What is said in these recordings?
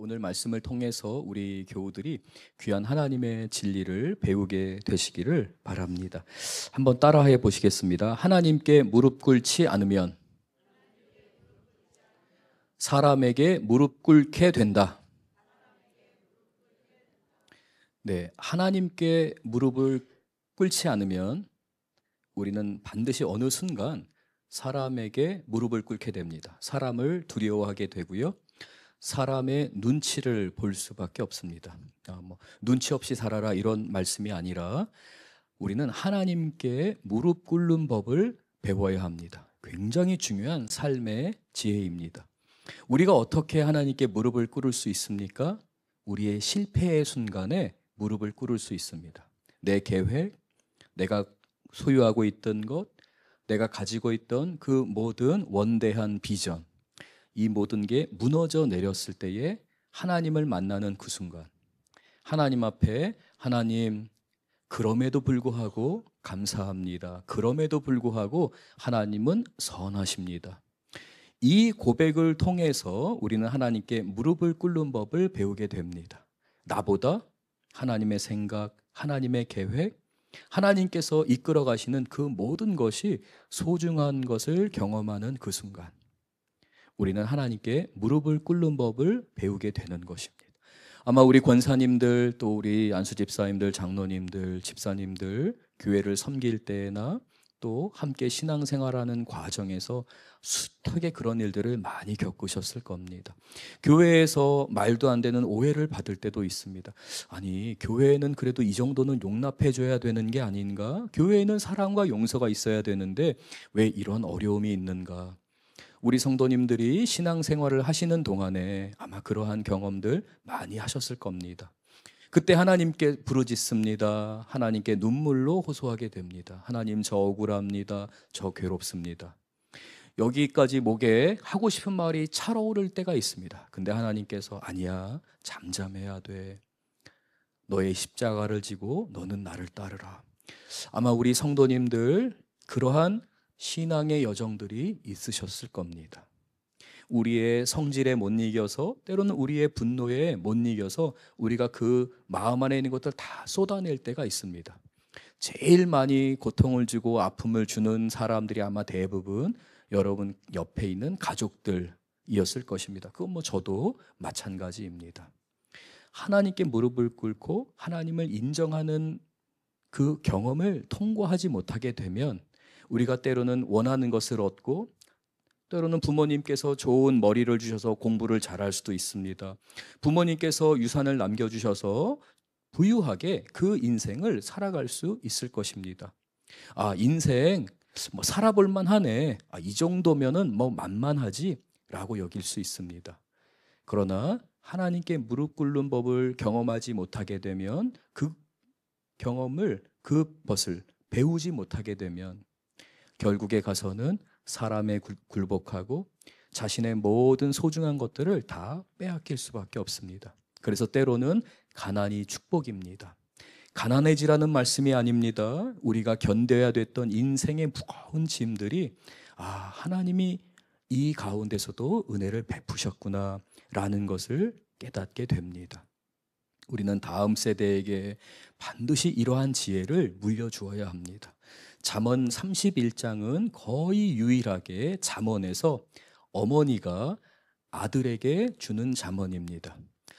오늘 말씀을 통해서 우리 교우들이 귀한 하나님의 진리를 배우게 되시기를 바랍니다. 한번 따라해 보시겠습니다. 하나님께 무릎 꿇지 않으면 사람에게 무릎 꿇게 된다. 네, 하나님께 무릎을 꿇지 않으면 우리는 반드시 어느 순간 사람에게 무릎을 꿇게 됩니다. 사람을 두려워하게 되고요. 사람의 눈치를 볼 수밖에 없습니다. 눈치 없이 살아라 이런 말씀이 아니라 우리는 하나님께 무릎 꿇는 법을 배워야 합니다. 굉장히 중요한 삶의 지혜입니다. 우리가 어떻게 하나님께 무릎을 꿇을 수 있습니까? 우리의 실패의 순간에 무릎을 꿇을 수 있습니다. 내 계획, 내가 소유하고 있던 것, 내가 가지고 있던 그 모든 원대한 비전, 이 모든 게 무너져 내렸을 때에 하나님을 만나는 그 순간, 하나님 앞에 하나님, 그럼에도 불구하고 감사합니다. 그럼에도 불구하고 하나님은 선하십니다. 이 고백을 통해서 우리는 하나님께 무릎을 꿇는 법을 배우게 됩니다. 나보다 하나님의 생각, 하나님의 계획, 하나님께서 이끌어 가시는 그 모든 것이 소중한 것을 경험하는 그 순간, 우리는 하나님께 무릎을 꿇는 법을 배우게 되는 것입니다. 아마 우리 권사님들, 또 우리 안수 집사님들, 장로님들, 집사님들 교회를 섬길 때나 또 함께 신앙생활하는 과정에서 숱하게 그런 일들을 많이 겪으셨을 겁니다. 교회에서 말도 안 되는 오해를 받을 때도 있습니다. 아니, 교회는 그래도 이 정도는 용납해 줘야 되는 게 아닌가? 교회에는 사랑과 용서가 있어야 되는데 왜 이런 어려움이 있는가? 우리 성도님들이 신앙생활을 하시는 동안에 아마 그러한 경험들 많이 하셨을 겁니다. 그때 하나님께 부르짖습니다. 하나님께 눈물로 호소하게 됩니다. 하나님, 저 억울합니다. 저 괴롭습니다. 여기까지 목에 하고 싶은 말이 차오를 때가 있습니다. 근데 하나님께서 아니야, 잠잠해야 돼. 너의 십자가를 지고 너는 나를 따르라. 아마 우리 성도님들 그러한 신앙의 여정들이 있으셨을 겁니다. 우리의 성질에 못 이겨서, 때로는 우리의 분노에 못 이겨서 우리가 그 마음 안에 있는 것들 다 쏟아낼 때가 있습니다. 제일 많이 고통을 주고 아픔을 주는 사람들이 아마 대부분 여러분 옆에 있는 가족들이었을 것입니다. 그건 저도 마찬가지입니다. 하나님께 무릎을 꿇고 하나님을 인정하는 그 경험을 통과하지 못하게 되면 우리가 때로는 원하는 것을 얻고, 때로는 부모님께서 좋은 머리를 주셔서 공부를 잘할 수도 있습니다. 부모님께서 유산을 남겨주셔서 부유하게 그 인생을 살아갈 수 있을 것입니다. 인생 살아볼 만하네. 이 정도면은 만만하지 라고 여길 수 있습니다. 그러나 하나님께 무릎 꿇는 법을 경험하지 못하게 되면, 그 경험을, 그것을 배우지 못하게 되면 결국에 가서는 사람에 굴복하고 자신의 모든 소중한 것들을 다 빼앗길 수밖에 없습니다. 그래서 때로는 가난이 축복입니다. 가난해지라는 말씀이 아닙니다. 우리가 견뎌야 됐던 인생의 무거운 짐들이 하나님이 이 가운데서도 은혜를 베푸셨구나 라는 것을 깨닫게 됩니다. 우리는 다음 세대에게 반드시 이러한 지혜를 물려주어야 합니다. 잠언 31장은 거의 유일하게 잠언에서 어머니가 아들에게 주는 잠언입니다.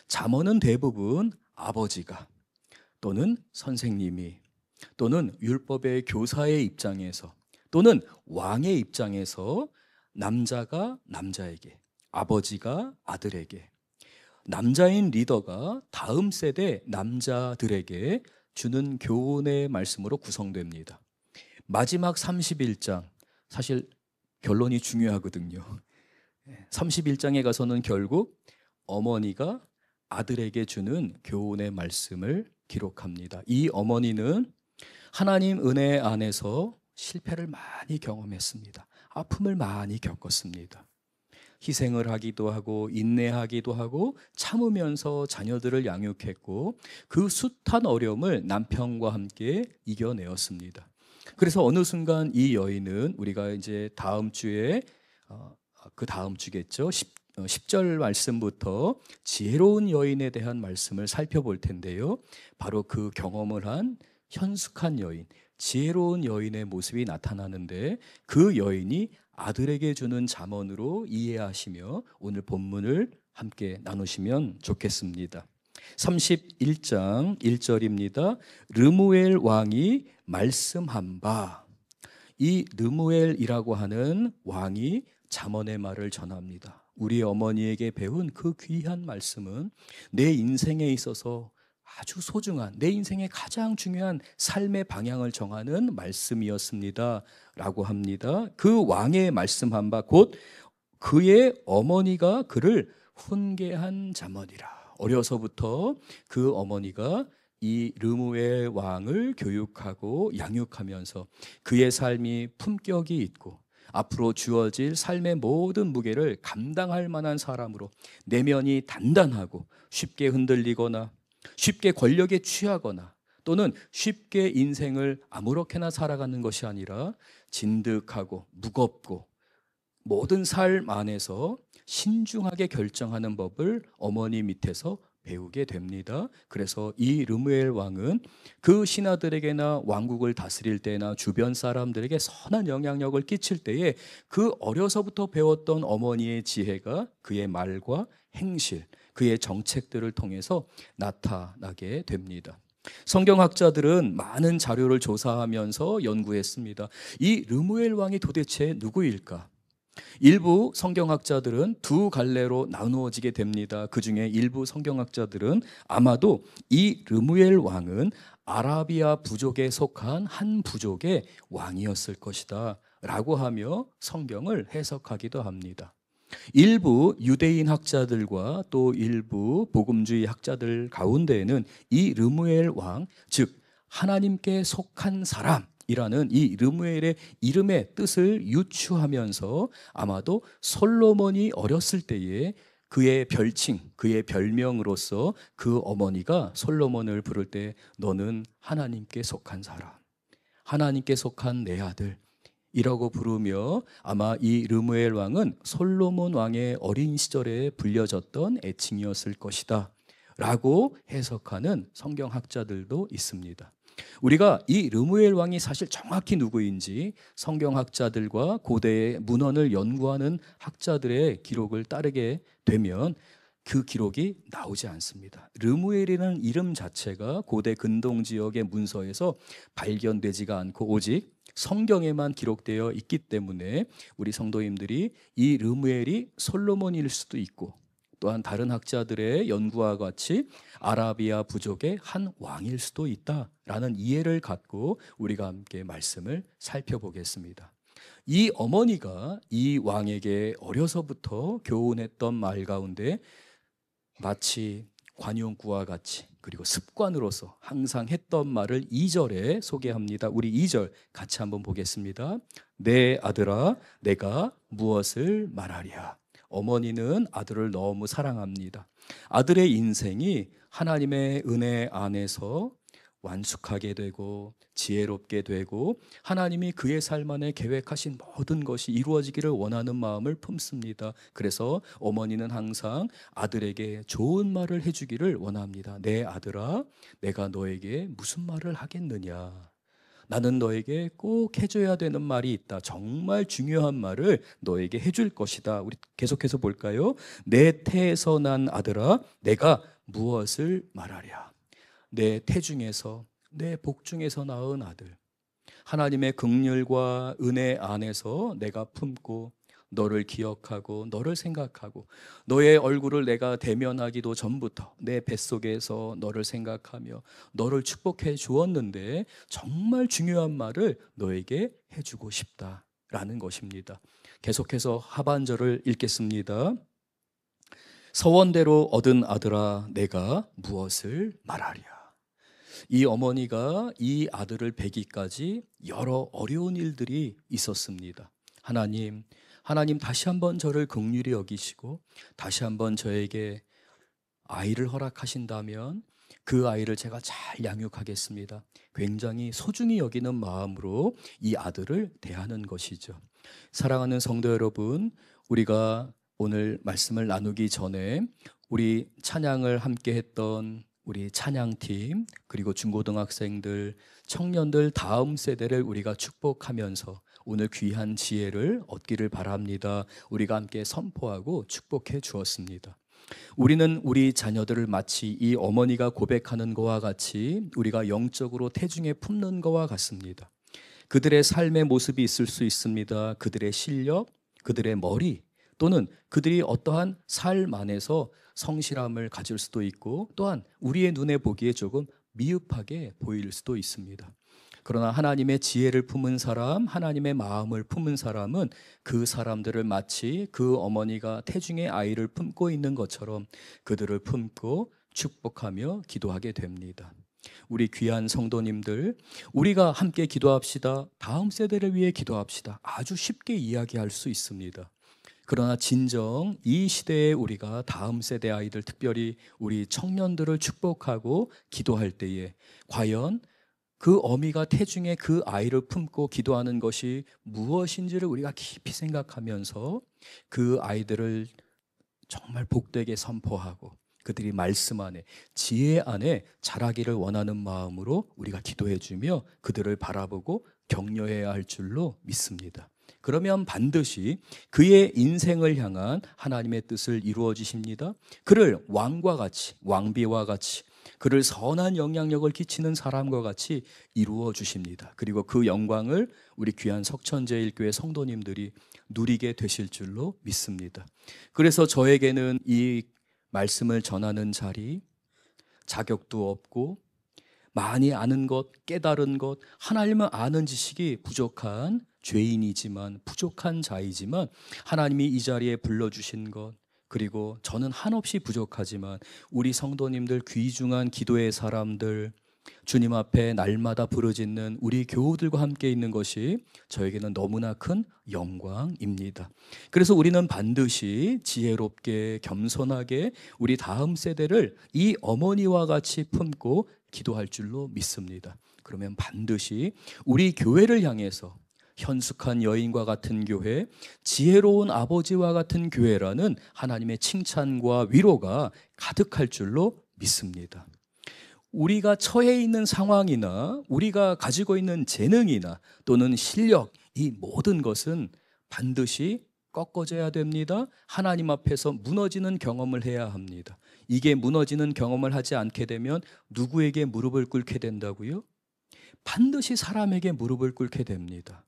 잠언은 대부분 아버지가 또는 선생님이 또는 율법의 교사의 입장에서 또는 왕의 입장에서 남자가 남자에게, 아버지가 아들에게, 남자인 리더가 다음 세대 남자들에게 주는 교훈의 말씀으로 구성됩니다. 마지막 31장, 사실 결론이 중요하거든요. 31장에 가서는 결국 어머니가 아들에게 주는 교훈의 말씀을 기록합니다. 이 어머니는 하나님 은혜 안에서 실패를 많이 경험했습니다. 아픔을 많이 겪었습니다. 희생을 하기도 하고 인내하기도 하고 참으면서 자녀들을 양육했고, 그 숱한 어려움을 남편과 함께 이겨내었습니다. 그래서 어느 순간 이 여인은, 우리가 이제 다음 주에 그 다음 주겠죠, 10절 말씀부터 지혜로운 여인에 대한 말씀을 살펴볼 텐데요. 바로 그 경험을 한 현숙한 여인, 지혜로운 여인의 모습이 나타나는데 그 여인이 아들에게 주는 잠언으로 이해하시며 오늘 본문을 함께 나누시면 좋겠습니다. 31장 1절입니다. 르무엘 왕이 말씀한 바. 이 르무엘이라고 하는 왕이 잠언의 말을 전합니다. 우리 어머니에게 배운 그 귀한 말씀은 내 인생에 있어서 아주 소중한, 내 인생의 가장 중요한 삶의 방향을 정하는 말씀이었습니다 라고 합니다. 그 왕의 말씀한 바 곧 그의 어머니가 그를 훈계한 잠언이라. 어려서부터 그 어머니가 이 르무엘 왕을 교육하고 양육하면서 그의 삶이 품격이 있고 앞으로 주어질 삶의 모든 무게를 감당할 만한 사람으로 내면이 단단하고 쉽게 흔들리거나 쉽게 권력에 취하거나 또는 쉽게 인생을 아무렇게나 살아가는 것이 아니라 진득하고 무겁고 모든 삶 안에서 신중하게 결정하는 법을 어머니 밑에서 배우게 됩니다. 그래서 이 르무엘 왕은 그 신하들에게나 왕국을 다스릴 때나 주변 사람들에게 선한 영향력을 끼칠 때에 그 어려서부터 배웠던 어머니의 지혜가 그의 말과 행실, 그의 정책들을 통해서 나타나게 됩니다. 성경학자들은 많은 자료를 조사하면서 연구했습니다. 이 르무엘 왕이 도대체 누구일까? 일부 성경학자들은 두 갈래로 나누어지게 됩니다. 그 중에 일부 성경학자들은 아마도 이 르무엘 왕은 아라비아 부족에 속한 한 부족의 왕이었을 것이다 라고 하며 성경을 해석하기도 합니다. 일부 유대인 학자들과 또 일부 복음주의 학자들 가운데에는 이 르무엘 왕, 즉 하나님께 속한 사람 이라는 이 르무엘의 이름의 뜻을 유추하면서 아마도 솔로몬이 어렸을 때에 그의 별칭, 그의 별명으로서 그 어머니가 솔로몬을 부를 때 너는 하나님께 속한 사람, 하나님께 속한 내 아들 이라고 부르며 아마 이 르무엘 왕은 솔로몬 왕의 어린 시절에 불려졌던 애칭이었을 것이다 라고 해석하는 성경학자들도 있습니다. 우리가 이 르무엘 왕이 사실 정확히 누구인지 성경학자들과 고대의 문헌을 연구하는 학자들의 기록을 따르게 되면 그 기록이 나오지 않습니다. 르무엘이라는 이름 자체가 고대 근동 지역의 문서에서 발견되지가 않고 오직 성경에만 기록되어 있기 때문에 우리 성도님들이 이 르무엘이 솔로몬일 수도 있고 또한 다른 학자들의 연구와 같이 아라비아 부족의 한 왕일 수도 있다라는 이해를 갖고 우리가 함께 말씀을 살펴보겠습니다. 이 어머니가 이 왕에게 어려서부터 교훈했던 말 가운데 마치 관용구와 같이 그리고 습관으로서 항상 했던 말을 2절에 소개합니다. 우리 2절 같이 한번 보겠습니다. 내 아들아 내가 무엇을 말하랴. 어머니는 아들을 너무 사랑합니다. 아들의 인생이 하나님의 은혜 안에서 완숙하게 되고 지혜롭게 되고 하나님이 그의 삶 안에 계획하신 모든 것이 이루어지기를 원하는 마음을 품습니다. 그래서 어머니는 항상 아들에게 좋은 말을 해주기를 원합니다. 내 아들아 내가 너에게 무슨 말을 하겠느냐. 나는 너에게 꼭 해줘야 되는 말이 있다. 정말 중요한 말을 너에게 해줄 것이다. 우리 계속해서 볼까요? 내 태에서 난 아들아 내가 무엇을 말하랴. 내 태중에서 내 복중에서 낳은 아들 하나님의 긍휼과 은혜 안에서 내가 품고 너를 기억하고 너를 생각하고 너의 얼굴을 내가 대면하기도 전부터 내 뱃속에서 너를 생각하며 너를 축복해 주었는데 정말 중요한 말을 너에게 해주고 싶다라는 것입니다. 계속해서 하반절을 읽겠습니다. 서원대로 얻은 아들아 내가 무엇을 말하랴. 이 어머니가 이 아들을 베기까지 여러 어려운 일들이 있었습니다. 하나님 다시 한번 저를 긍휼히 여기시고 다시 한번 저에게 아이를 허락하신다면 그 아이를 제가 잘 양육하겠습니다. 굉장히 소중히 여기는 마음으로 이 아들을 대하는 것이죠. 사랑하는 성도 여러분, 우리가 오늘 말씀을 나누기 전에 우리 찬양을 함께 했던 우리 찬양팀, 그리고 중고등학생들, 청년들 다음 세대를 우리가 축복하면서 오늘 귀한 지혜를 얻기를 바랍니다. 우리가 함께 선포하고 축복해 주었습니다. 우리는 우리 자녀들을 마치 이 어머니가 고백하는 것과 같이 우리가 영적으로 태중에 품는 것과 같습니다. 그들의 삶의 모습이 있을 수 있습니다. 그들의 실력, 그들의 머리, 또는 그들이 어떠한 삶 안에서 성실함을 가질 수도 있고, 또한 우리의 눈에 보기에 조금 미흡하게 보일 수도 있습니다. 그러나 하나님의 지혜를 품은 사람, 하나님의 마음을 품은 사람은 그 사람들을 마치 그 어머니가 태중의 아이를 품고 있는 것처럼 그들을 품고 축복하며 기도하게 됩니다. 우리 귀한 성도님들, 우리가 함께 기도합시다. 다음 세대를 위해 기도합시다. 아주 쉽게 이야기할 수 있습니다. 그러나 진정 이 시대에 우리가 다음 세대 아이들, 특별히 우리 청년들을 축복하고 기도할 때에 과연 그 어미가 태중에 그 아이를 품고 기도하는 것이 무엇인지를 우리가 깊이 생각하면서 그 아이들을 정말 복되게 선포하고 그들이 말씀 안에, 지혜 안에 자라기를 원하는 마음으로 우리가 기도해 주며 그들을 바라보고 격려해야 할 줄로 믿습니다. 그러면 반드시 그의 인생을 향한 하나님의 뜻을 이루어 주십니다. 그를 왕과 같이, 왕비와 같이, 그를 선한 영향력을 끼치는 사람과 같이 이루어 주십니다. 그리고 그 영광을 우리 귀한 석천제일교회 성도님들이 누리게 되실 줄로 믿습니다. 그래서 저에게는 이 말씀을 전하는 자리, 자격도 없고 많이 아는 것, 깨달은 것, 하나님을 아는 지식이 부족한 죄인이지만, 부족한 자이지만 하나님이 이 자리에 불러주신 것, 그리고 저는 한없이 부족하지만 우리 성도님들, 귀중한 기도의 사람들, 주님 앞에 날마다 부르짖는 우리 교우들과 함께 있는 것이 저에게는 너무나 큰 영광입니다. 그래서 우리는 반드시 지혜롭게, 겸손하게 우리 다음 세대를 이 어머니와 같이 품고 기도할 줄로 믿습니다. 그러면 반드시 우리 교회를 향해서 현숙한 여인과 같은 교회, 지혜로운 아버지와 같은 교회라는 하나님의 칭찬과 위로가 가득할 줄로 믿습니다. 우리가 처해 있는 상황이나 우리가 가지고 있는 재능이나 또는 실력, 이 모든 것은 반드시 꺾어져야 됩니다. 하나님 앞에서 무너지는 경험을 해야 합니다. 이게 무너지는 경험을 하지 않게 되면 누구에게 무릎을 꿇게 된다고요? 반드시 사람에게 무릎을 꿇게 됩니다.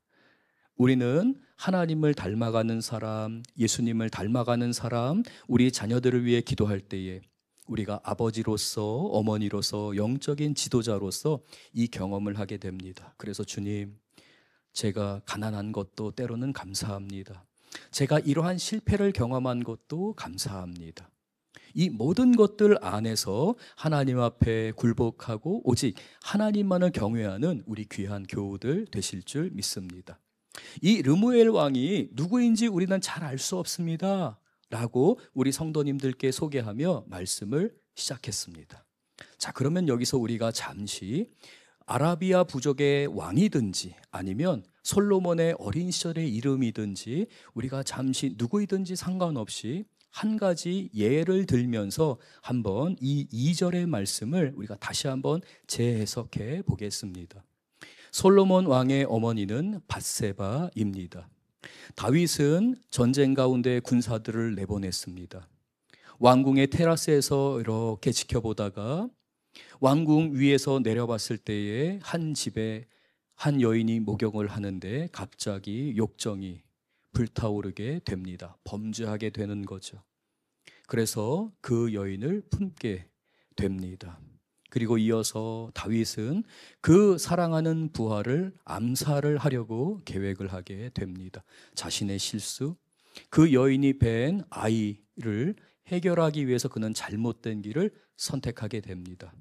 우리는 하나님을 닮아가는 사람, 예수님을 닮아가는 사람, 우리 자녀들을 위해 기도할 때에 우리가 아버지로서, 어머니로서, 영적인 지도자로서 이 경험을 하게 됩니다. 그래서 주님, 제가 가난한 것도 때로는 감사합니다. 제가 이러한 실패를 경험한 것도 감사합니다. 이 모든 것들 안에서 하나님 앞에 굴복하고 오직 하나님만을 경외하는 우리 귀한 교우들 되실 줄 믿습니다. 이 르무엘 왕이 누구인지 우리는 잘 알 수 없습니다 라고 우리 성도님들께 소개하며 말씀을 시작했습니다. 자, 그러면 여기서 우리가 잠시 아라비아 부족의 왕이든지 아니면 솔로몬의 어린 시절의 이름이든지 우리가 잠시 누구이든지 상관없이 한 가지 예를 들면서 한번 이 2절의 말씀을 우리가 다시 한번 재해석해 보겠습니다. 솔로몬 왕의 어머니는 밧세바입니다. 다윗은 전쟁 가운데 군사들을 내보냈습니다. 왕궁의 테라스에서 이렇게 지켜보다가 왕궁 위에서 내려봤을 때에 한 집에 한 여인이 목욕을 하는데 갑자기 욕정이 불타오르게 됩니다. 범죄하게 되는 거죠. 그래서 그 여인을 품게 됩니다. 그리고 이어서 다윗은 그 사랑하는 부하를 암살을 하려고 계획을 하게 됩니다. 자신의 실수, 그 여인이 뵌 아이를 해결하기 위해서 그는 잘못된 길을 선택하게 됩니다.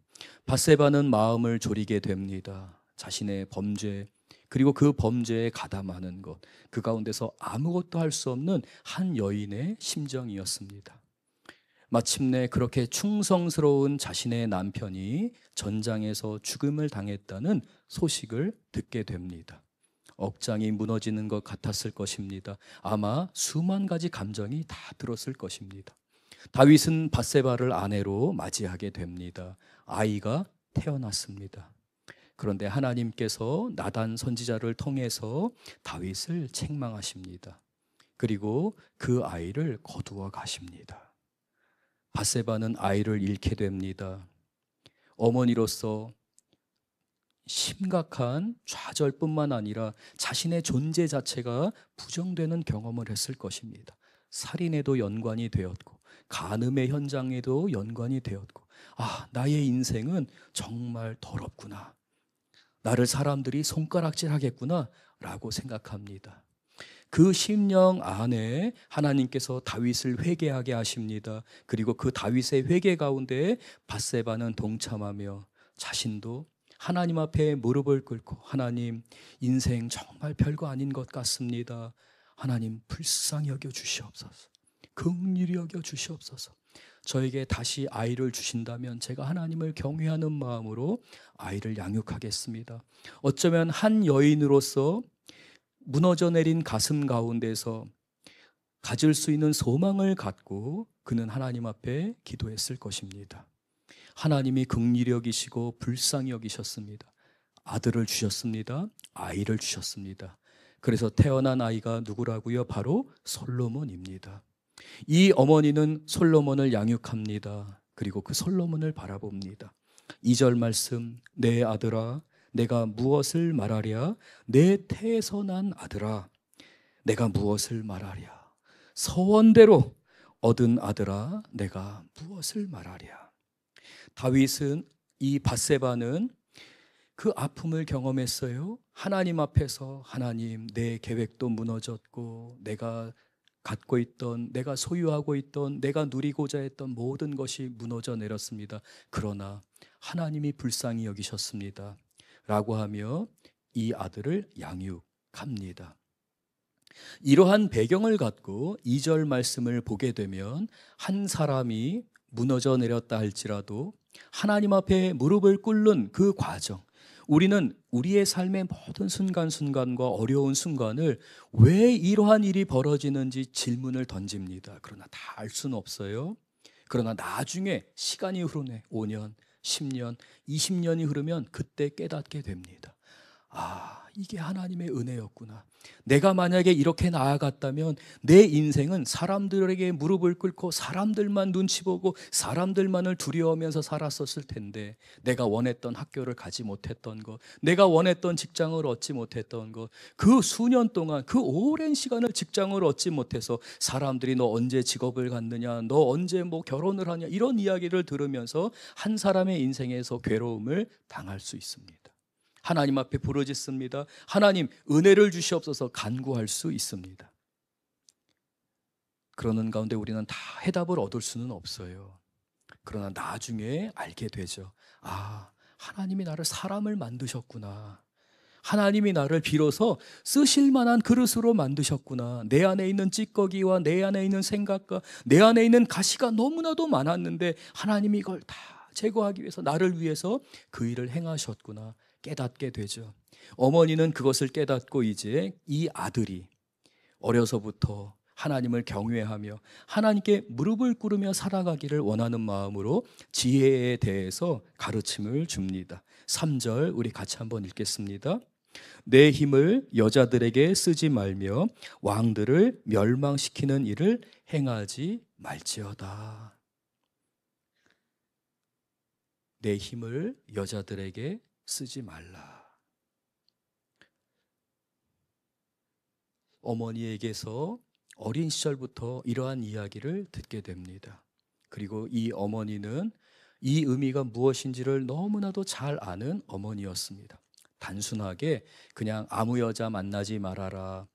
밧세바는 마음을 졸이게 됩니다. 자신의 범죄, 그리고 그 범죄에 가담하는 것, 그 가운데서 아무것도 할 수 없는 한 여인의 심정이었습니다. 마침내 그렇게 충성스러운 자신의 남편이 전장에서 죽음을 당했다는 소식을 듣게 됩니다. 억장이 무너지는 것 같았을 것입니다. 아마 수만 가지 감정이 다 들었을 것입니다. 다윗은 밧세바를 아내로 맞이하게 됩니다. 아이가 태어났습니다. 그런데 하나님께서 나단 선지자를 통해서 다윗을 책망하십니다. 그리고 그 아이를 거두어 가십니다. 밧세바는 아이를 잃게 됩니다. 어머니로서 심각한 좌절뿐만 아니라 자신의 존재 자체가 부정되는 경험을 했을 것입니다. 살인에도 연관이 되었고 간음의 현장에도 연관이 되었고, 나의 인생은 정말 더럽구나, 나를 사람들이 손가락질하겠구나 라고 생각합니다. 그 심령 안에 하나님께서 다윗을 회개하게 하십니다. 그리고 그 다윗의 회개 가운데 밧세바는 동참하며 자신도 하나님 앞에 무릎을 꿇고, 하나님, 인생 정말 별거 아닌 것 같습니다. 하나님, 불쌍히 여겨 주시옵소서. 긍휼히 여겨 주시옵소서. 저에게 다시 아이를 주신다면 제가 하나님을 경외하는 마음으로 아이를 양육하겠습니다. 어쩌면 한 여인으로서 무너져 내린 가슴 가운데서 가질 수 있는 소망을 갖고 그는 하나님 앞에 기도했을 것입니다. 하나님이 긍휼히 여기시고 불쌍히 여기셨습니다. 아들을 주셨습니다. 아이를 주셨습니다. 그래서 태어난 아이가 누구라고요? 바로 솔로몬입니다. 이 어머니는 솔로몬을 양육합니다. 그리고 그 솔로몬을 바라봅니다. 2절 말씀, 내 아들아 내가 무엇을 말하랴? 내 태에서 난 아들아 내가 무엇을 말하랴? 서원대로 얻은 아들아 내가 무엇을 말하랴? 다윗은, 이 밧세바는 그 아픔을 경험했어요. 하나님 앞에서, 하나님, 내 계획도 무너졌고 내가 갖고 있던, 내가 소유하고 있던, 내가 누리고자 했던 모든 것이 무너져 내렸습니다. 그러나 하나님이 불쌍히 여기셨습니다 라고 하며 이 아들을 양육합니다. 이러한 배경을 갖고 2절 말씀을 보게 되면, 한 사람이 무너져 내렸다 할지라도 하나님 앞에 무릎을 꿇는 그 과정, 우리는 우리의 삶의 모든 순간순간과 어려운 순간을 왜 이러한 일이 벌어지는지 질문을 던집니다. 그러나 다 알 수는 없어요. 그러나 나중에 시간이 흐르네, 5년, 10년, 20년이 흐르면 그때 깨닫게 됩니다. 이게 하나님의 은혜였구나. 내가 만약에 이렇게 나아갔다면 내 인생은 사람들에게 무릎을 꿇고 사람들만 눈치 보고 사람들만을 두려워하면서 살았었을 텐데, 내가 원했던 학교를 가지 못했던 것, 내가 원했던 직장을 얻지 못했던 것, 그 수년 동안, 그 오랜 시간을 직장을 얻지 못해서 사람들이 너 언제 직업을 갖느냐, 너 언제 뭐 결혼을 하냐, 이런 이야기를 들으면서 한 사람의 인생에서 괴로움을 당할 수 있습니다. 하나님 앞에 부르짖습니다. 하나님, 은혜를 주시옵소서 간구할 수 있습니다. 그러는 가운데 우리는 다 해답을 얻을 수는 없어요. 그러나 나중에 알게 되죠. 하나님이 나를 사람을 만드셨구나. 하나님이 나를 비로소 쓰실 만한 그릇으로 만드셨구나. 내 안에 있는 찌꺼기와 내 안에 있는 생각과 내 안에 있는 가시가 너무나도 많았는데 하나님이 이걸 다 제거하기 위해서, 나를 위해서 그 일을 행하셨구나 깨닫게 되죠. 어머니는 그것을 깨닫고 이제 이 아들이 어려서부터 하나님을 경외하며 하나님께 무릎을 꿇으며 살아가기를 원하는 마음으로 지혜에 대해서 가르침을 줍니다. 3절 우리 같이 한번 읽겠습니다. 내 힘을 여자들에게 쓰지 말며 왕들을 멸망시키는 일을 행하지 말지어다. 내 힘을 여자들에게 쓰지 말라. 어머니에게서 어린 시절부터 이러한 이야기를 듣게 됩니다. 그리고 이 어머니는 이 의미가 무엇인지를 너무나도 잘 아는 어머니였습니다. 단순하게 그냥 아무 여자 만나지 말아라,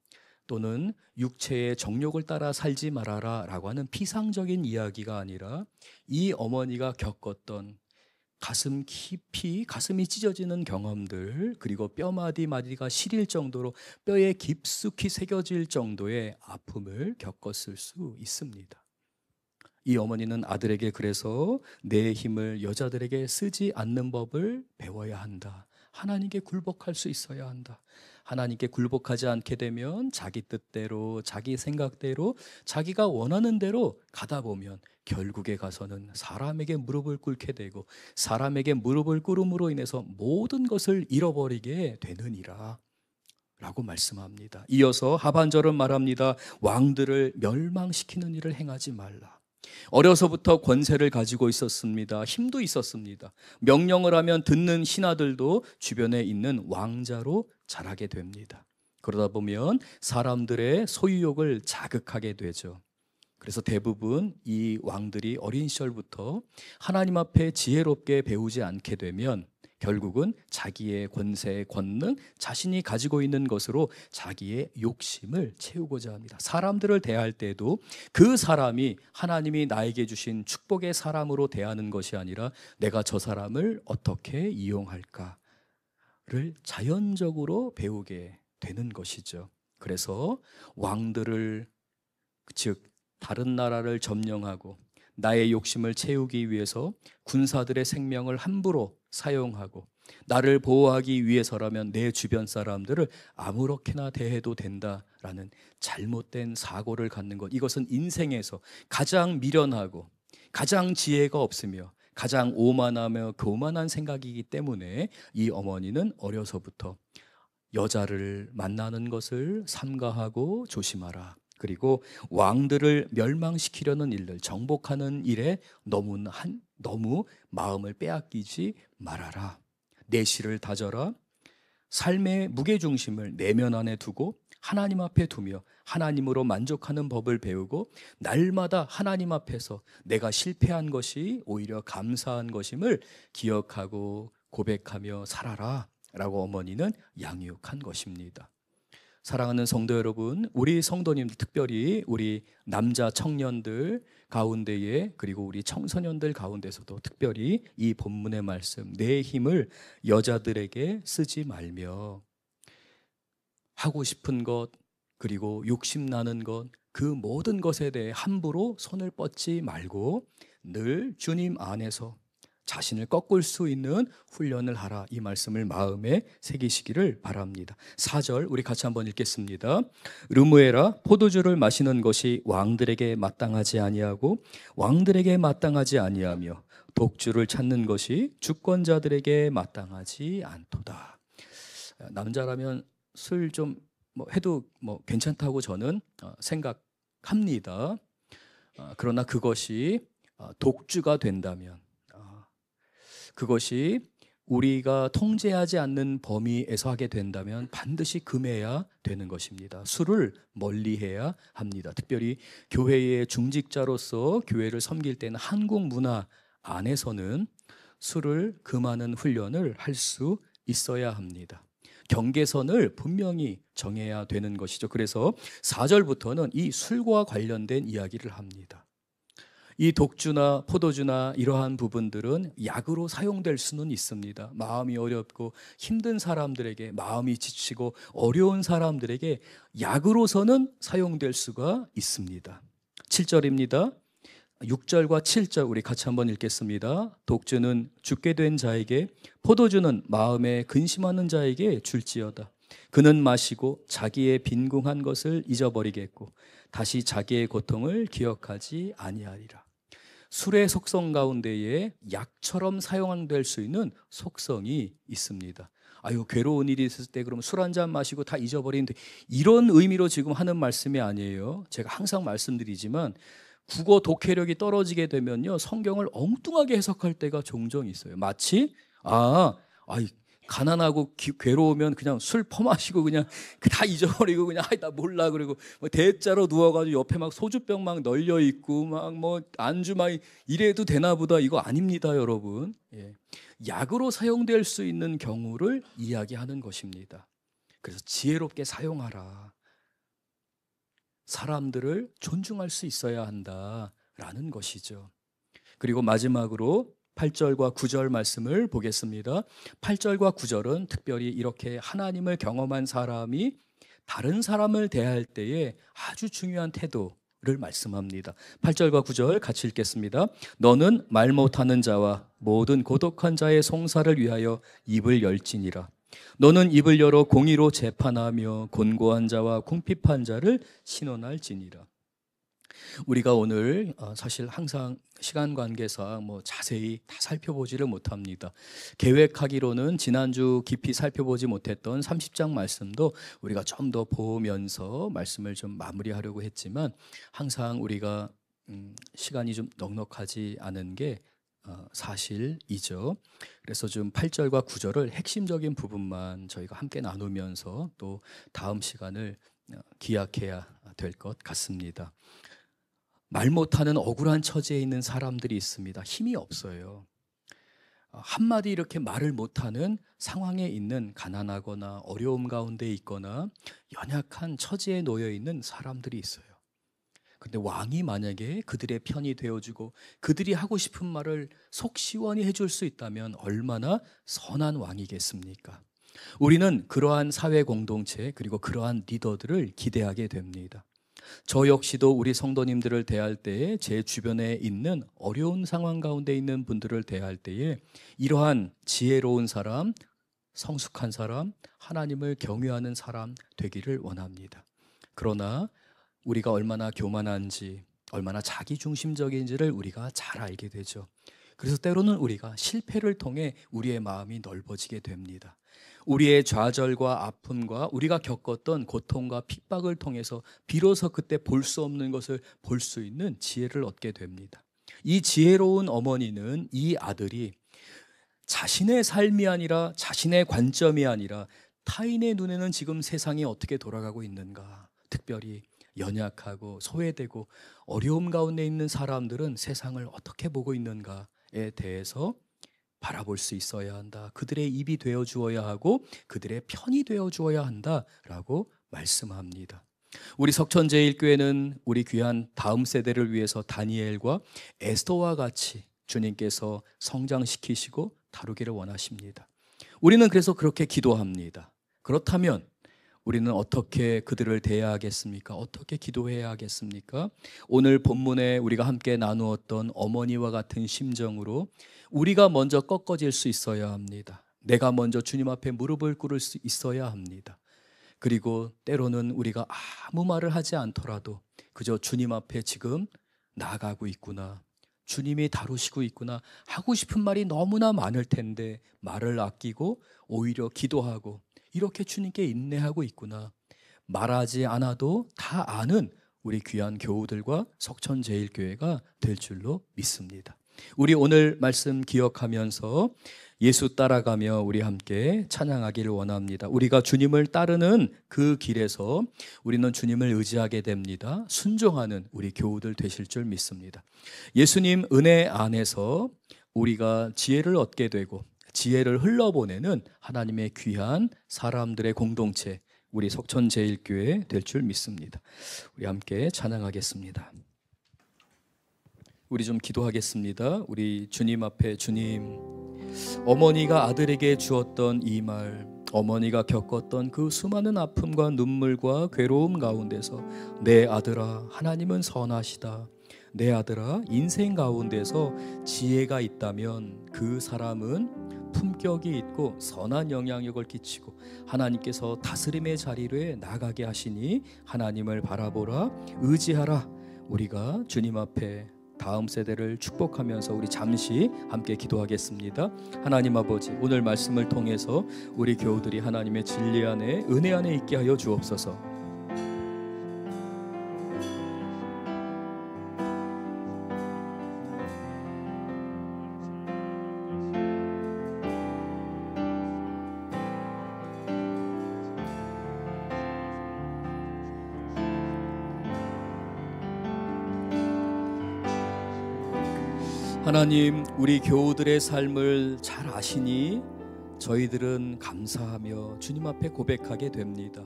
또는 육체의 정욕을 따라 살지 말아라 라고 하는 피상적인 이야기가 아니라, 이 어머니가 겪었던 가슴 깊이 가슴이 찢어지는 경험들, 그리고 뼈마디 마디가 시릴 정도로 뼈에 깊숙이 새겨질 정도의 아픔을 겪었을 수 있습니다. 이 어머니는 아들에게 그래서 내 힘을 여자들에게 쓰지 않는 법을 배워야 한다. 하나님께 굴복할 수 있어야 한다. 하나님께 굴복하지 않게 되면 자기 뜻대로, 자기 생각대로, 자기가 원하는 대로 가다 보면 결국에 가서는 사람에게 무릎을 꿇게 되고 사람에게 무릎을 꿇음으로 인해서 모든 것을 잃어버리게 되느니라 라고 말씀합니다. 이어서 하반절은 말합니다. 왕들을 멸망시키는 일을 행하지 말라. 어려서부터 권세를 가지고 있었습니다. 힘도 있었습니다. 명령을 하면 듣는 신하들도 주변에 있는 왕자로 자라게 됩니다. 그러다 보면 사람들의 소유욕을 자극하게 되죠. 그래서 대부분 이 왕들이 어린 시절부터 하나님 앞에 지혜롭게 배우지 않게 되면 결국은 자기의 권세, 권능, 자신이 가지고 있는 것으로 자기의 욕심을 채우고자 합니다. 사람들을 대할 때도 그 사람이 하나님이 나에게 주신 축복의 사람으로 대하는 것이 아니라 내가 저 사람을 어떻게 이용할까를 자연적으로 배우게 되는 것이죠. 그래서 왕들을, 즉 다른 나라를 점령하고 나의 욕심을 채우기 위해서 군사들의 생명을 함부로 사용하고 나를 보호하기 위해서라면 내 주변 사람들을 아무렇게나 대해도 된다라는 잘못된 사고를 갖는 것, 이것은 인생에서 가장 미련하고 가장 지혜가 없으며 가장 오만하며 교만한 생각이기 때문에 이 어머니는 어려서부터 여자를 만나는 것을 삼가하고 조심하라. 그리고 왕들을 멸망시키려는 일들, 정복하는 일에 너무 마음을 빼앗기지 말아라. 내실을 다져라. 삶의 무게중심을 내면 안에 두고 하나님 앞에 두며 하나님으로 만족하는 법을 배우고 날마다 하나님 앞에서 내가 실패한 것이 오히려 감사한 것임을 기억하고 고백하며 살아라 라고 어머니는 양육한 것입니다. 사랑하는 성도 여러분, 우리 성도님들, 특별히 우리 남자 청년들 가운데에, 그리고 우리 청소년들 가운데서도 특별히 이 본문의 말씀, 내 힘을 여자들에게 쓰지 말며 하고 싶은 것, 그리고 욕심나는 것, 그 모든 것에 대해 함부로 손을 뻗지 말고 늘 주님 안에서 자신을 꺾을 수 있는 훈련을 하라, 이 말씀을 마음에 새기시기를 바랍니다. 4절 우리 같이 한번 읽겠습니다. 르무에라, 포도주를 마시는 것이 왕들에게 마땅하지 아니하고 왕들에게 마땅하지 아니하며 독주를 찾는 것이 주권자들에게 마땅하지 않도다. 남자라면 술 좀 해도 괜찮다고 저는 생각합니다. 그러나 그것이 독주가 된다면, 그것이 우리가 통제하지 않는 범위에서 하게 된다면 반드시 금해야 되는 것입니다. 술을 멀리해야 합니다. 특별히 교회의 중직자로서 교회를 섬길 때는 한국 문화 안에서는 술을 금하는 훈련을 할 수 있어야 합니다. 경계선을 분명히 정해야 되는 것이죠. 그래서 4절부터는 이 술과 관련된 이야기를 합니다. 이 독주나 포도주나 이러한 부분들은 약으로 사용될 수는 있습니다. 마음이 어렵고 힘든 사람들에게, 마음이 지치고 어려운 사람들에게 약으로서는 사용될 수가 있습니다. 7절입니다. 6절과 7절 우리 같이 한번 읽겠습니다. 독주는 죽게 된 자에게, 포도주는 마음에 근심하는 자에게 줄지어다. 그는 마시고 자기의 빈궁한 것을 잊어버리겠고 다시 자기의 고통을 기억하지 아니하리라. 술의 속성 가운데에 약처럼 사용될 수 있는 속성이 있습니다. 아유, 괴로운 일이 있을 때 그러면 술 한 잔 마시고 다 잊어버리는데, 이런 의미로 지금 하는 말씀이 아니에요. 제가 항상 말씀드리지만 국어 독해력이 떨어지게 되면요, 성경을 엉뚱하게 해석할 때가 종종 있어요. 마치 가난하고 괴로우면 그냥 술 퍼마시고 그냥 다 잊어버리고 그냥 나 몰라, 그리고 대자로 누워가지고 옆에 막 소주병 막 널려 있고 막 안주 막 이래도 되나 보다. 이거 아닙니다, 여러분. 약으로 사용될 수 있는 경우를 이야기하는 것입니다. 그래서 지혜롭게 사용하라. 사람들을 존중할 수 있어야 한다라는 것이죠. 그리고 마지막으로 8절과 9절 말씀을 보겠습니다. 8절과 9절은 특별히 이렇게 하나님을 경험한 사람이 다른 사람을 대할 때에 아주 중요한 태도를 말씀합니다. 8절과 9절 같이 읽겠습니다. 너는 말 못하는 자와 모든 고독한 자의 송사를 위하여 입을 열지니라. 너는 입을 열어 공의로 재판하며 곤고한 자와 궁핍한 자를 신원할지니라. 우리가 오늘 사실 항상 시간 관계상 자세히 다 살펴보지를 못합니다. 계획하기로는 지난주 깊이 살펴보지 못했던 30장 말씀도 우리가 좀 더 보면서 말씀을 좀 마무리하려고 했지만 항상 우리가 시간이 좀 넉넉하지 않은 게 사실이죠. 그래서 좀 8절과 9절을 핵심적인 부분만 저희가 함께 나누면서 또 다음 시간을 기약해야 될 것 같습니다. 말 못하는 억울한 처지에 있는 사람들이 있습니다. 힘이 없어요. 한마디 이렇게 말을 못하는 상황에 있는 가난하거나 어려움 가운데 있거나 연약한 처지에 놓여 있는 사람들이 있어요. 근데 왕이 만약에 그들의 편이 되어주고 그들이 하고 싶은 말을 속 시원히 해줄 수 있다면 얼마나 선한 왕이겠습니까? 우리는 그러한 사회 공동체 그리고 그러한 리더들을 기대하게 됩니다. 저 역시도 우리 성도님들을 대할 때에 제 주변에 있는 어려운 상황 가운데 있는 분들을 대할 때에 이러한 지혜로운 사람, 성숙한 사람, 하나님을 경외하는 사람 되기를 원합니다. 그러나 우리가 얼마나 교만한지, 얼마나 자기중심적인지를 우리가 잘 알게 되죠. 그래서 때로는 우리가 실패를 통해 우리의 마음이 넓어지게 됩니다. 우리의 좌절과 아픔과 우리가 겪었던 고통과 핍박을 통해서 비로소 그때 볼 수 없는 것을 볼 수 있는 지혜를 얻게 됩니다. 이 지혜로운 어머니는 이 아들이 자신의 삶이 아니라 자신의 관점이 아니라 타인의 눈에는 지금 세상이 어떻게 돌아가고 있는가, 특별히 연약하고 소외되고 어려움 가운데 있는 사람들은 세상을 어떻게 보고 있는가에 대해서 바라볼 수 있어야 한다. 그들의 입이 되어 주어야 하고 그들의 편이 되어 주어야 한다라고 말씀합니다. 우리 석천제일교회는 우리 귀한 다음 세대를 위해서 다니엘과 에스더와 같이 주님께서 성장시키시고 다루기를 원하십니다. 우리는 그래서 그렇게 기도합니다. 그렇다면 우리는 어떻게 그들을 대해야 하겠습니까? 어떻게 기도해야 하겠습니까? 오늘 본문에 우리가 함께 나누었던 어머니와 같은 심정으로 우리가 먼저 꺾어질 수 있어야 합니다. 내가 먼저 주님 앞에 무릎을 꿇을 수 있어야 합니다. 그리고 때로는 우리가 아무 말을 하지 않더라도 그저 주님 앞에 지금 나아가고 있구나, 주님이 다루시고 있구나, 하고 싶은 말이 너무나 많을 텐데 말을 아끼고 오히려 기도하고 이렇게 주님께 인내하고 있구나, 말하지 않아도 다 아는 우리 귀한 교우들과 석천제일교회가 될 줄로 믿습니다. 우리 오늘 말씀 기억하면서 예수 따라가며 우리 함께 찬양하기를 원합니다. 우리가 주님을 따르는 그 길에서 우리는 주님을 의지하게 됩니다. 순종하는 우리 교우들 되실 줄 믿습니다. 예수님 은혜 안에서 우리가 지혜를 얻게 되고 지혜를 흘러보내는 하나님의 귀한 사람들의 공동체, 우리 석천제일교회 될 줄 믿습니다. 우리 함께 찬양하겠습니다. 우리 좀 기도하겠습니다. 우리 주님 앞에, 주님, 어머니가 아들에게 주었던 이 말, 어머니가 겪었던 그 수많은 아픔과 눈물과 괴로움 가운데서 내 아들아, 하나님은 선하시다. 내 아들아, 인생 가운데서 지혜가 있다면 그 사람은 품격이 있고 선한 영향력을 끼치고 하나님께서 다스림의 자리로 나가게 하시니 하나님을 바라보라, 의지하라. 우리가 주님 앞에 다음 세대를 축복하면서 우리 잠시 함께 기도하겠습니다. 하나님 아버지, 오늘 말씀을 통해서 우리 교우들이 하나님의 진리 안에, 은혜 안에 있게 하여 주옵소서. 하나님, 우리 교우들의 삶을 잘 아시니 저희들은 감사하며 주님 앞에 고백하게 됩니다.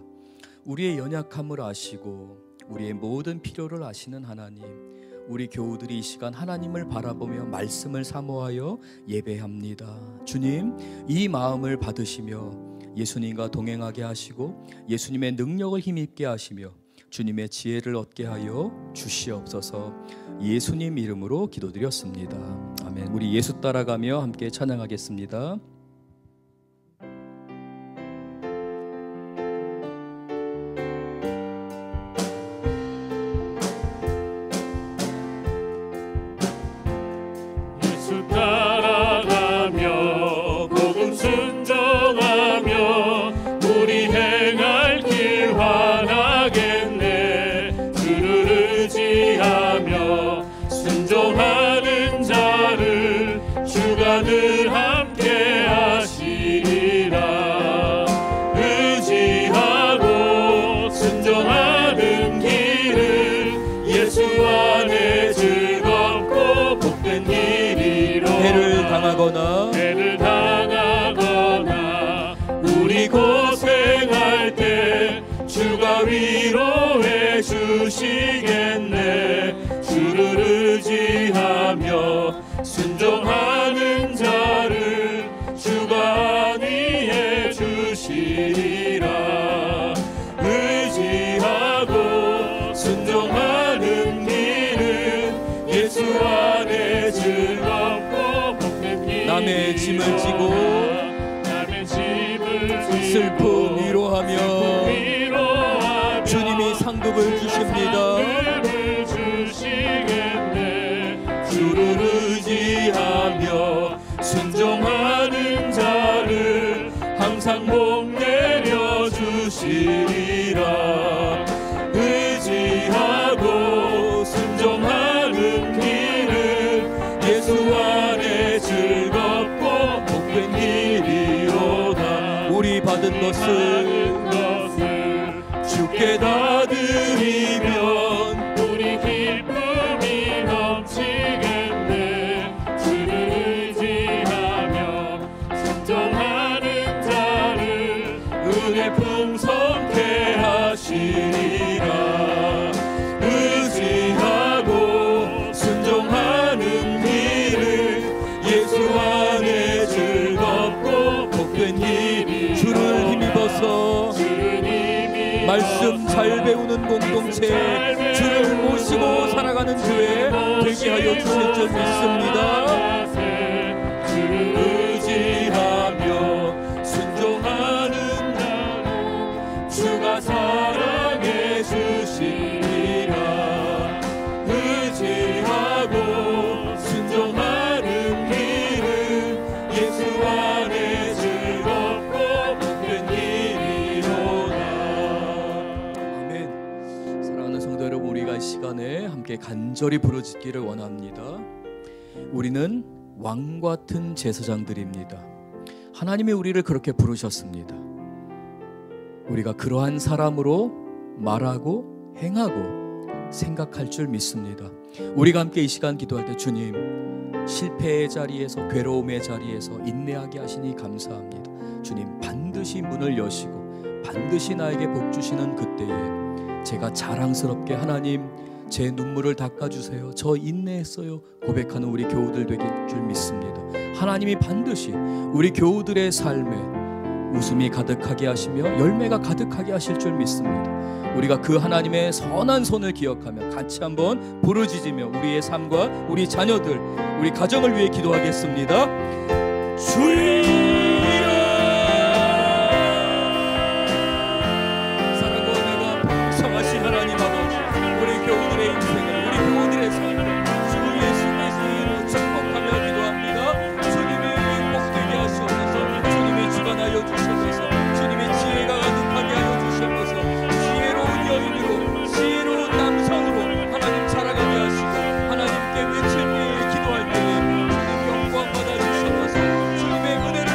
우리의 연약함을 아시고 우리의 모든 필요를 아시는 하나님, 우리 교우들이 이 시간 하나님을 바라보며 말씀을 사모하여 예배합니다. 주님, 이 마음을 받으시며 예수님과 동행하게 하시고 예수님의 능력을 힘입게 하시며 주님의 지혜를 얻게 하여 주시옵소서. 예수님 이름으로 기도드렸습니다. 아멘. 우리 예수 따라가며 함께 찬양하겠습니다. 늘 함께 하시리라. 의지하고 순종하는 길은 예수 안에 즐겁고 복된 길이로. 해를 당하거나 우리 고생할 때 주가 위로해 주시겠네. 주를 의지하며 순종하는 자를 주가 안위해 주시리라. 의지하고 순종하는 길은 예수 안에 즐겁고 복된 길. 남의 짐을 지고 슬픔 위로하며 주님이 상급을 주십니다. 주를 의지하며 순종하는 자를 항상 복 내려 주시리라. 의지하고 순종하는 길은 예수 안에 즐겁고 복된 길이로다. 우리 받은 것을 주께 다 드리면 우리 기쁨이 넘치겠네. 주를 의지하며 순종하는 자를 은혜 풍성케 하시리라. 의지하고 순종하는 길은 예수 안에 즐겁고 복된 길. 주를 힘입어서 말씀 잘 배우는 공동체, 주를 모시고 살아가는 교회 되게 하여 주실 줄 믿습니다. 주를 의지하며 순종하는 나를 주가 사랑해 주시리라. 의지하고 순종하는 길은 예수 안에 즐겁고 복된 길이로다. 아멘. 사랑하는 성도 여러분, 우리가 이 시간에 함께 간절히 부르짖기를 원합니다. 우리는 왕 같은 제사장들입니다. 하나님이 우리를 그렇게 부르셨습니다. 우리가 그러한 사람으로 말하고 행하고 생각할 줄 믿습니다. 우리가 함께 이 시간 기도할 때 주님, 실패의 자리에서, 괴로움의 자리에서 인내하게 하시니 감사합니다. 주님, 반드시 문을 여시고 반드시 나에게 복 주시는 그때에 제가 자랑스럽게 하나님 제 눈물을 닦아주세요, 저 인내했어요 고백하는 우리 교우들 되길 줄 믿습니다. 하나님이 반드시 우리 교우들의 삶에 웃음이 가득하게 하시며 열매가 가득하게 하실 줄 믿습니다. 우리가 그 하나님의 선한 손을 기억하며 같이 한번 부르짖으며 우리의 삶과 우리 자녀들, 우리 가정을 위해 기도하겠습니다. 주여, 사랑과 은혜가 풍성하신 하나님 아버지, 우리 교우들의 인생을, 우리 교우들의 삶을 주 예수 그리스도의 이름으로 축복하며 기도합니다. 주님이 복되게 하시옵소서. 주님이 주관하여 주시옵소서. 주님이 지혜가 가득하게 하여 주시옵소서. 지혜로운 여인으로, 지혜로운 남성으로 하나님 자라가게 하시고 하나님께 외칠 때에, 기도할 때에 주님 영광 받아 주시옵소서. 주님의 은혜를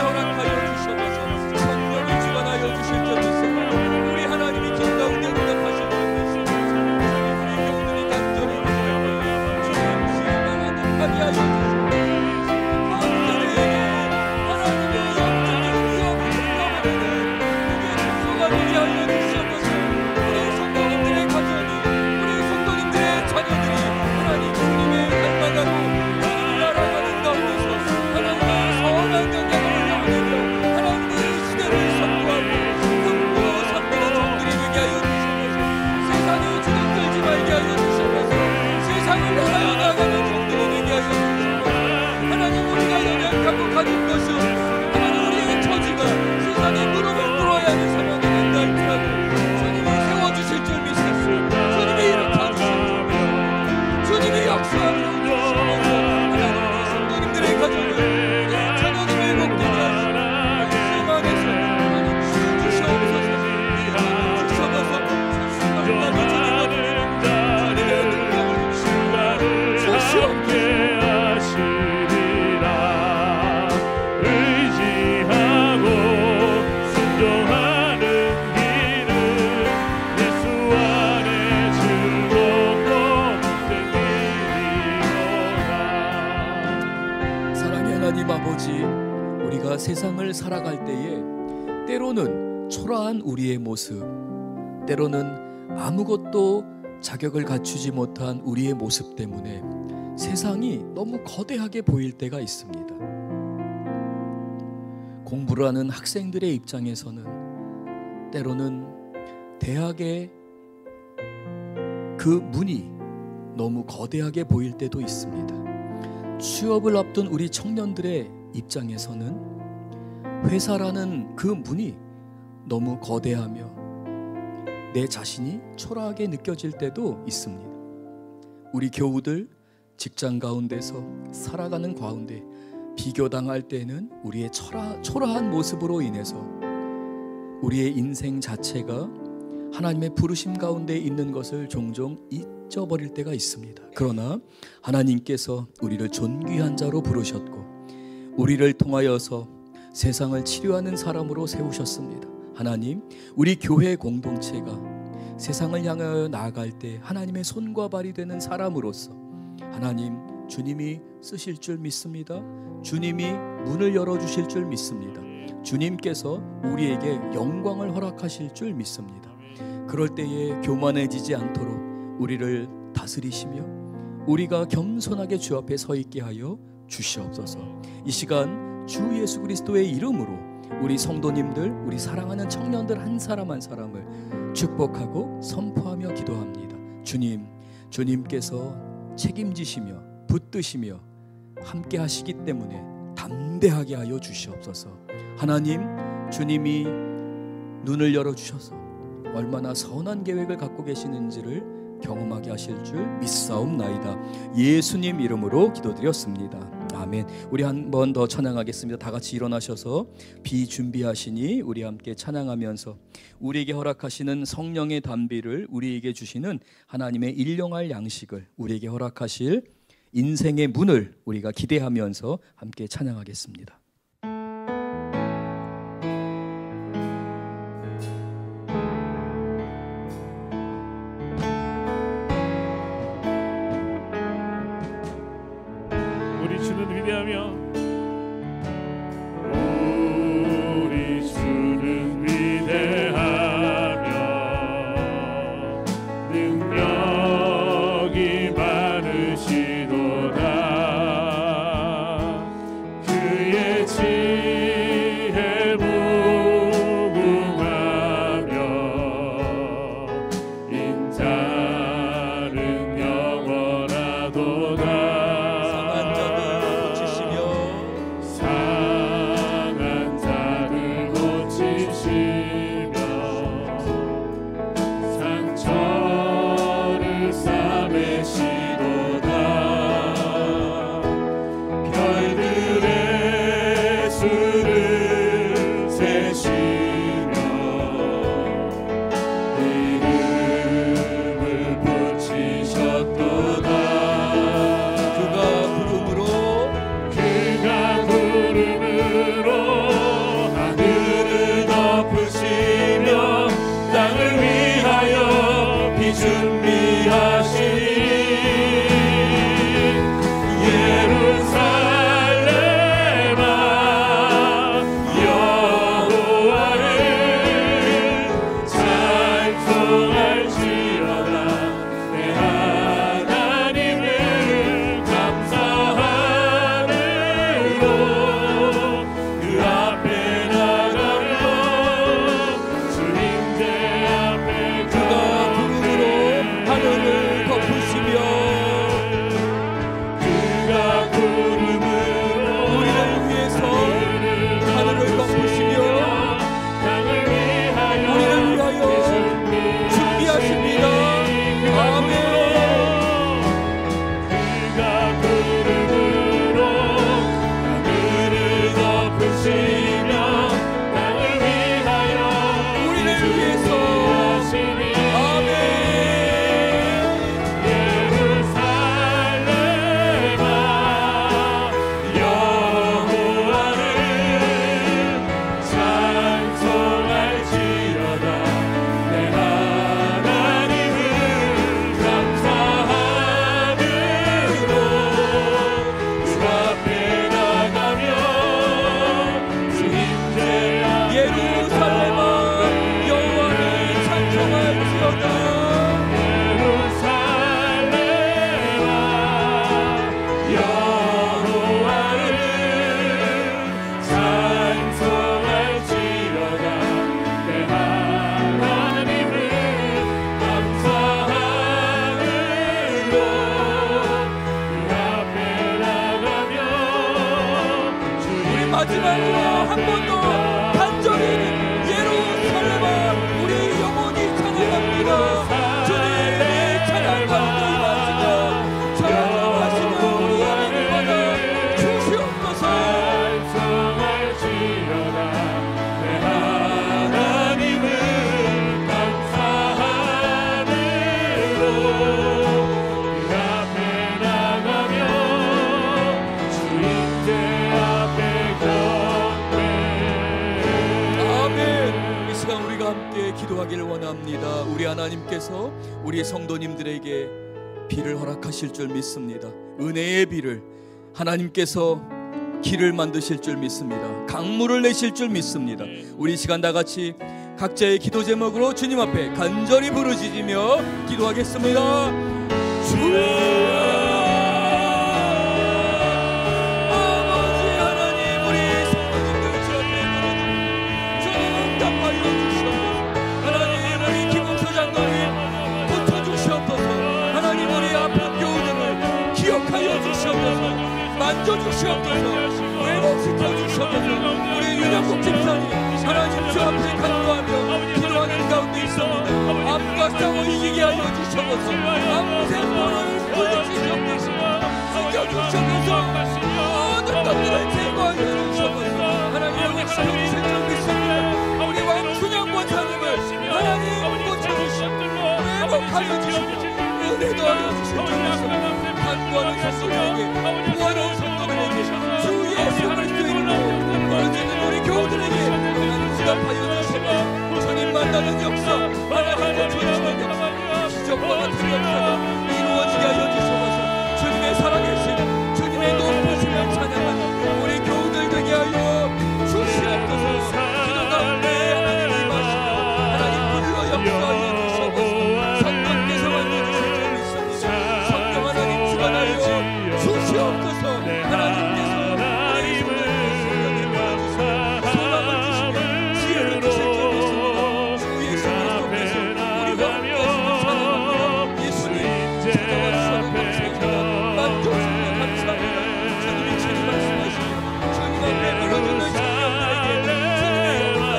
하나님 아버지, 우리가 세상을 살아갈 때에 때로는 초라한 우리의 모습, 때로는 아무것도 자격을 갖추지 못한 우리의 모습 때문에 세상이 너무 거대하게 보일 때가 있습니다. 공부를 하는 학생들의 입장에서는 때로는 대학의 그 문이 너무 거대하게 보일 때도 있습니다. 취업을 앞둔 우리 청년들의 입장에서는 회사라는 그 문이 너무 거대하며 내 자신이 초라하게 느껴질 때도 있습니다. 우리 교우들 직장 가운데서 살아가는 가운데 비교당할 때는 우리의 초라한 모습으로 인해서 우리의 인생 자체가 하나님의 부르심 가운데 있는 것을 종종 잊어버릴 때가 있습니다. 그러나 하나님께서 우리를 존귀한 자로 부르셨고 우리를 통하여서 세상을 치료하는 사람으로 세우셨습니다. 하나님, 우리 교회 공동체가 세상을 향하여 나아갈 때 하나님의 손과 발이 되는 사람으로서 하나님, 주님이 쓰실 줄 믿습니다. 주님이 문을 열어주실 줄 믿습니다. 주님께서 우리에게 영광을 허락하실 줄 믿습니다. 그럴 때에 교만해지지 않도록 우리를 다스리시며 우리가 겸손하게 주 앞에 서 있게 하여 주시옵소서. 이 시간 주 예수 그리스도의 이름으로 우리 성도님들, 우리 사랑하는 청년들 한 사람 한 사람을 축복하고 선포하며 기도합니다. 주님, 주님께서 책임지시며 붙드시며 함께 하시기 때문에 담대하게 하여 주시옵소서. 하나님, 주님이 눈을 열어주셔서 얼마나 선한 계획을 갖고 계시는지를 경험하게 하실 줄 믿사옵나이다. 예수님 이름으로 기도드렸습니다. 아멘. 우리 한 번 더 찬양하겠습니다. 다 같이 일어나셔서 비준비하시니 우리 함께 찬양하면서 우리에게 허락하시는 성령의 담비를 우리에게 주시는 하나님의 일용할 양식을 우리에게 허락하실 인생의 문을 우리가 기대하면서 함께 찬양하겠습니다. 우리 주는 위대하며 우리 주는 위대하며 능력이 많으시도다. 그의 마지막으로 한 번 더 간절히 예루살렘아 우리 영혼이 찬양합니다. 주님이 찬양 가운데 임하시며 찬양하시며 우리 예배를 받아 주시옵소서. 찬송할지어다 내 하나님을 감사함으로 그 앞에 나가며 주인의 앞에 경배. 아멘. 이 시간 우리가 함께 기도하기를 원합니다. 우리 하나님께서 우리 성도님들에게 비를 허락하실 줄 믿습니다. 은혜의 비를 하나님께서 길을 만드실 줄 믿습니다. 강물을 내실 줄 믿습니다. 우리 이 시간 다 같이 각자의 기도 제목으로 주님 앞에 간절히 부르짖으며 기도하겠습니다. 주여 아버지 하나님 우리 성도님들 앞에 주님 응답하여 주시옵소서. 하나님 우리 김웅서 장로님 고쳐주시옵소서. 하나님 우리 아픈 교우들을 기억하여 주시옵소서. 만져주시옵소서. 회복시켜 주시옵소서. 우리 윤영국 집사님 하나님 주 앞에 간구하며 기도하는 가운데 있습니다. 암과 싸워 이기게 하여 주시옵소서. 암세포를 물리치시옵소서. 숨겨주시옵소서. 모든 것들을 제거하여 주시옵소서. 하나님 회복시켜주실 줄 믿습니다. 우리 왕춘영 권사님을 하나님 고쳐주시옵소서. 회복하여 주시옵소서. 은혜도 하여 주실 줄 믿습니다. 간구하는 성도들에게 구하는 성도들에게 주 예수 그리스도의 이름으로 부르짖는 우리 교우들에게 응답하여 주시고 주님 만나는 역사 하나님 고쳐주시는 역사 기적과 같은 역사가 이루어지게 하여 주시옵소서. 주님의 살아계신 주님의 높으심을 찬양하는 우리 교우들 되게 하여 주시옵소서. 기도 가운데 하나님 임하시고 하나님 불러 역사하여 주시옵소서. 성령께서 만져주실 줄 믿습니다. 성령 하나님 주관하여 주시옵소서. 하나님께서 우리 성령님 보여주시고 소망을 주시며 지혜를 주실 줄 믿습니다. 주 예수 그리스도께서 우리가 함께하시는 찬양합니다. 예수님 찾아와주셔서 감사합니다. 만져주시며 감사합니다. 주님이 친히 말씀하시며 주님 앞에 부르짖는 성령들에게 주님의 영광을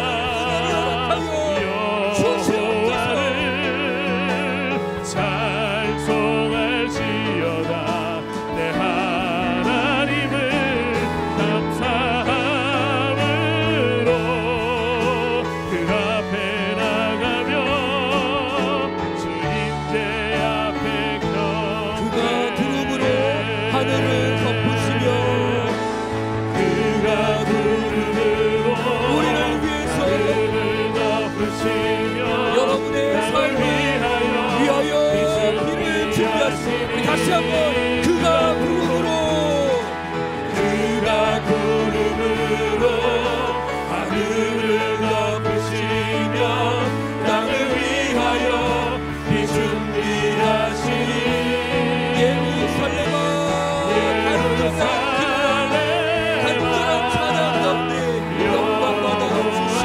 허락하여 주시옵소서. 찬송할지어다 내 하나님을 감사함으로 그 앞에 나가며 주인의 앞에 그가 구름으로 하늘을 덮으시며 그가 구름으로 우리를 위해서 하늘을 덮으시며 여러분의 삶을 위하여 길을 준비하시니 우리 다시 한번 그가 구름으로 하늘을 덮으시며 땅을 위하여 비 준비하시니 예루살렘아 간절한 찬양 가운데 영광 받아 주시옵소서.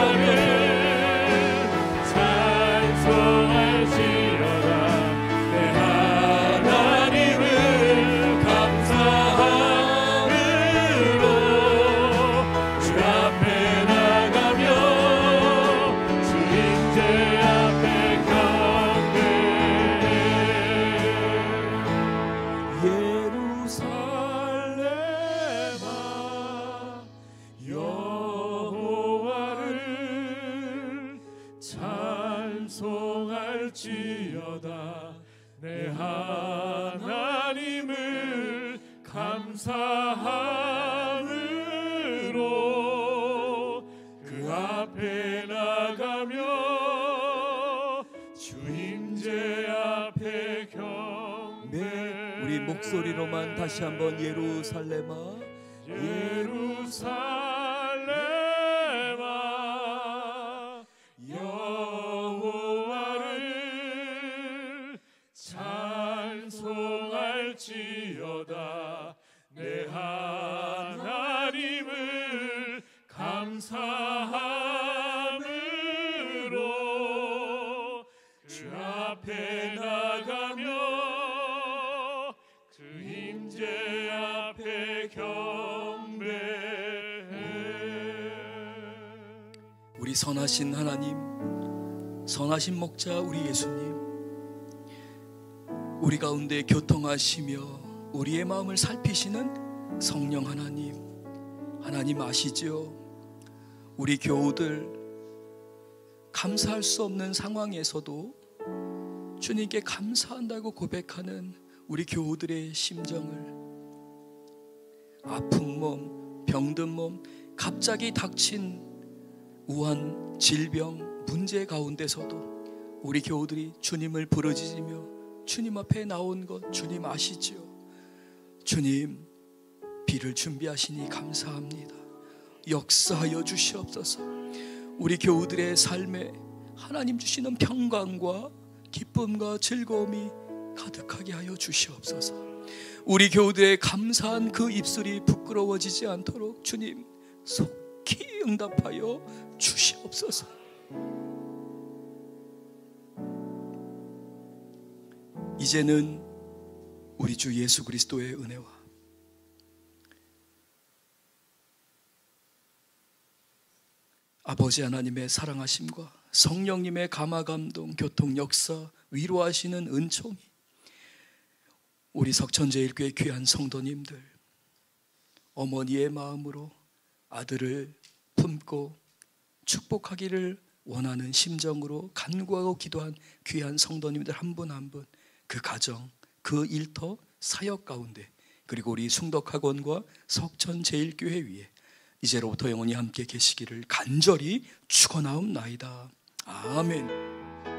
찬송할지어다 내 하나님을 감사함으로 주 앞에 나가며 주인의 앞에 경배. 예루살렘아 여호와를 찬송할지어다 내 하나님을 감사함으로 그 앞에 나가며 주임제 앞에 경배. 우리 목소리로만 다시 한번 예루살렘아 예루살렘아 여호와를 찬송할지어다 내 하나님을 감사함으로 주 앞에 나가며 그 임재 앞에 경배해. 우리 선하신 하나님, 선하신 목자 우리 예수님, 우리 가운데 교통하시며 우리의 마음을 살피시는 성령 하나님, 하나님 아시죠? 우리 교우들 감사할 수 없는 상황에서도 주님께 감사한다고 고백하는 우리 교우들의 심정을, 아픈 몸, 병든 몸, 갑자기 닥친 우한 질병 문제 가운데서도 우리 교우들이 주님을 부르짖으며 주님 앞에 나온 것 주님 아시죠? 주님, 비를 준비하시니 감사합니다. 역사하여 주시옵소서. 우리 교우들의 삶에 하나님 주시는 평강과 기쁨과 즐거움이 가득하게 하여 주시옵소서. 우리 교우들의 감사한 그 입술이 부끄러워지지 않도록 주님 속히 응답하여 주시옵소서. 이제는 우리 주 예수 그리스도의 은혜와 아버지 하나님의 사랑하심과 성령님의 감화감동, 교통, 역사, 위로하시는 은총이 우리 석천제일교회 귀한 성도님들, 어머니의 마음으로 아들을 품고 축복하기를 원하는 심정으로 간구하고 기도한 귀한 성도님들 한 분 한 분, 그 가정, 그 일터, 사역 가운데, 그리고 우리 숭덕학원과 석천제일교회 위에 이제로부터 영원히 함께 계시기를 간절히 축원하옵나이다. 아멘.